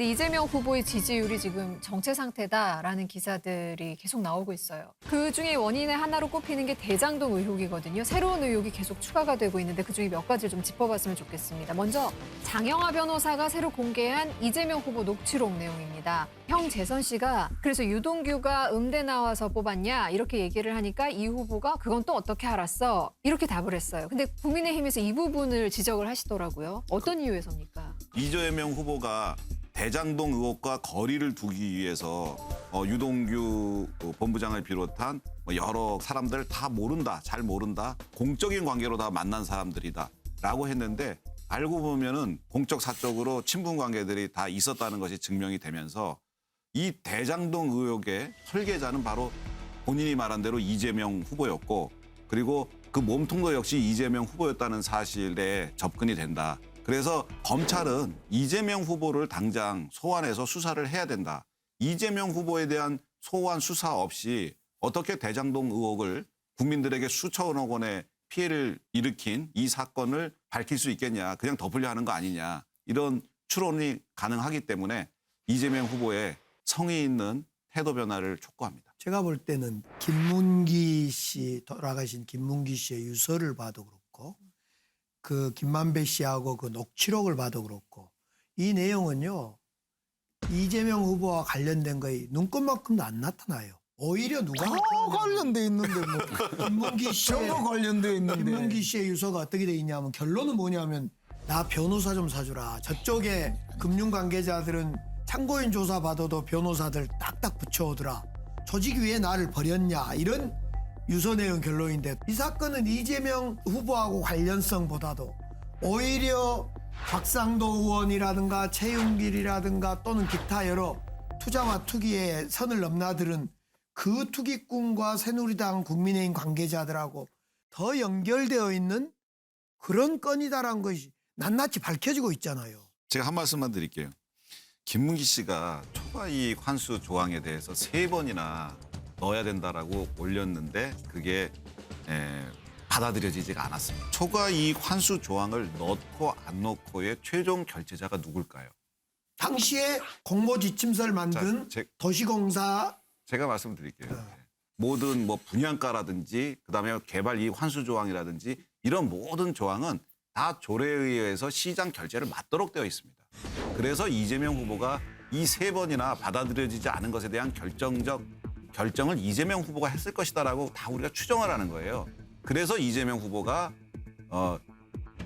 이재명 후보의 지지율이 지금 정체 상태다라는 기사들이 계속 나오고 있어요. 그중에 원인의 하나로 꼽히는 게 대장동 의혹이거든요. 새로운 의혹이 계속 추가가 되고 있는데 그중에 몇 가지를 좀 짚어봤으면 좋겠습니다. 먼저 장영하 변호사가 새로 공개한 이재명 후보 녹취록 내용입니다. 형 재선 씨가 그래서 유동규가 음대 나와서 뽑았냐 이렇게 얘기를 하니까 이 후보가 그건 또 어떻게 알았어? 이렇게 답을 했어요. 근데 국민의힘에서 이 부분을 지적을 하시더라고요. 어떤 이유에서입니까? 이재명 후보가 대장동 의혹과 거리를 두기 위해서 유동규 본부장을 비롯한 여러 사람들 다 모른다, 잘 모른다, 공적인 관계로 다 만난 사람들이다라고 했는데 알고 보면은 공적 사적으로 친분 관계들이 다 있었다는 것이 증명이 되면서 이 대장동 의혹의 설계자는 바로 본인이 말한 대로 이재명 후보였고 그리고 그 몸통도 역시 이재명 후보였다는 사실에 접근이 된다. 그래서 검찰은 이재명 후보를 당장 소환해서 수사를 해야 된다. 이재명 후보에 대한 소환 수사 없이 어떻게 대장동 의혹을 국민들에게 수천억 원의 피해를 일으킨 이 사건을 밝힐 수 있겠냐. 그냥 덮으려 하는 거 아니냐. 이런 추론이 가능하기 때문에 이재명 후보의 성의 있는 태도 변화를 촉구합니다. 제가 볼 때는 김문기 씨, 돌아가신 김문기 씨의 유서를 봐도 그렇고 그 김만배 씨하고 그 녹취록을 봐도 그렇고 이 내용은요. 이재명 후보와 관련된 거에 눈꽃만큼도 안 나타나요. 오히려 누가 관련돼 있는데 뭐 김문기 씨의 전혀 관련돼 있는데 김문기 씨의 유서가 어떻게 돼 있냐면 결론은 뭐냐면 나 변호사 좀 사주라. 저쪽에 금융 관계자들은 참고인 조사 받아도 변호사들 딱딱 붙여오더라. 조직 위에 나를 버렸냐 이런 유서 내용 결론인데 이 사건은 이재명 후보하고 관련성보다도 오히려 박상도 의원이라든가 최윤길이라든가 또는 기타 여러 투자와 투기에 선을 넘나들은 그 투기꾼과 새누리당 국민의힘 관계자들하고 더 연결되어 있는 그런 건이다라는 것이 낱낱이 밝혀지고 있잖아요. 제가 한 말씀만 드릴게요. 김문기 씨가 초과이익 환수 조항에 대해서 3번이나 넣어야 된다라고 올렸는데 그게 받아들여지지가 않았습니다. 초과이익 환수 조항을 넣고 안 넣고의 최종 결제자가 누굴까요? 당시에 공모 지침서를 만든 도시공사 제가 말씀드릴게요. 모든 뭐 분양가라든지 그다음에 개발 이익 환수 조항이라든지 이런 모든 조항은 다 조례에 의해서 시장 결제를 맞도록 되어 있습니다. 그래서 이재명 후보가 이 3번이나 받아들여지지 않은 것에 대한 결정을 이재명 후보가 했을 것이다라고 다 우리가 추정을 하는 거예요. 그래서 이재명 후보가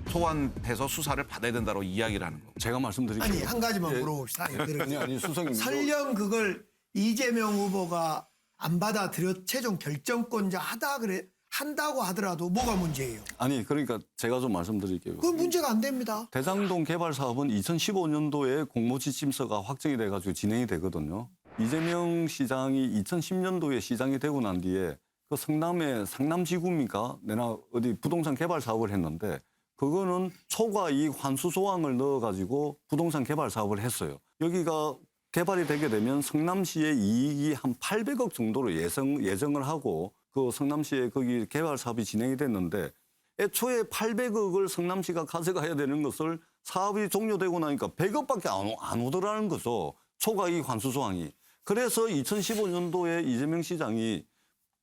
소환해서 수사를 받아야 된다고 이야기를 하는 거고. 제가 말씀드릴게요. 아니 한 가지만 물어봅시다. 아니 수석님. 설령 그걸 이재명 후보가 안 받아들여 최종 결정권자 한다고 하더라도 뭐가 문제예요? 아니 그러니까 제가 좀 말씀드릴게요. 그건 문제가 안 됩니다. 대장동 개발 사업은 2015년도에 공모지침서가 확정이 돼가지고 진행이 되거든요. 이재명 시장이 2010년도에 시장이 되고 난 뒤에 그 성남의 상남지구입니까? 내나 어디 부동산 개발 사업을 했는데 그거는 초과이익 환수 조항을 넣어가지고 부동산 개발 사업을 했어요. 여기가 개발이 되게 되면 성남시의 이익이 한 800억 정도로 예정을 하고 그 성남시에 거기 개발 사업이 진행이 됐는데 애초에 800억을 성남시가 가져가야 되는 것을 사업이 종료되고 나니까 100억밖에 안 오더라는 거죠. 초과이익 환수 조항이. 그래서 2015년도에 이재명 시장이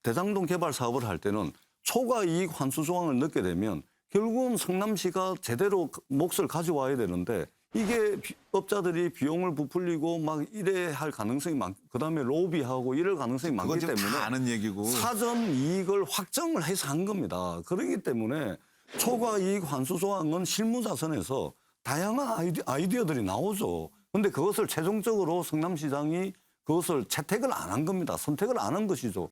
대장동 개발 사업을 할 때는 초과이익 환수 조항을 넣게 되면 결국은 성남시가 제대로 몫을 가져와야 되는데 이게 업자들이 비용을 부풀리고 막 이래 할 가능성이 그다음에 로비하고 이럴 가능성이 많기 그건 때문에 다 아는 얘기고. 사전 이익을 확정을 해서 한 겁니다. 그렇기 때문에 초과이익 환수 조항은 실무자선에서 다양한 아이디어들이 나오죠. 그런데 그것을 최종적으로 성남시장이 그것을 채택을 안 한 겁니다. 선택을 안 한 것이죠.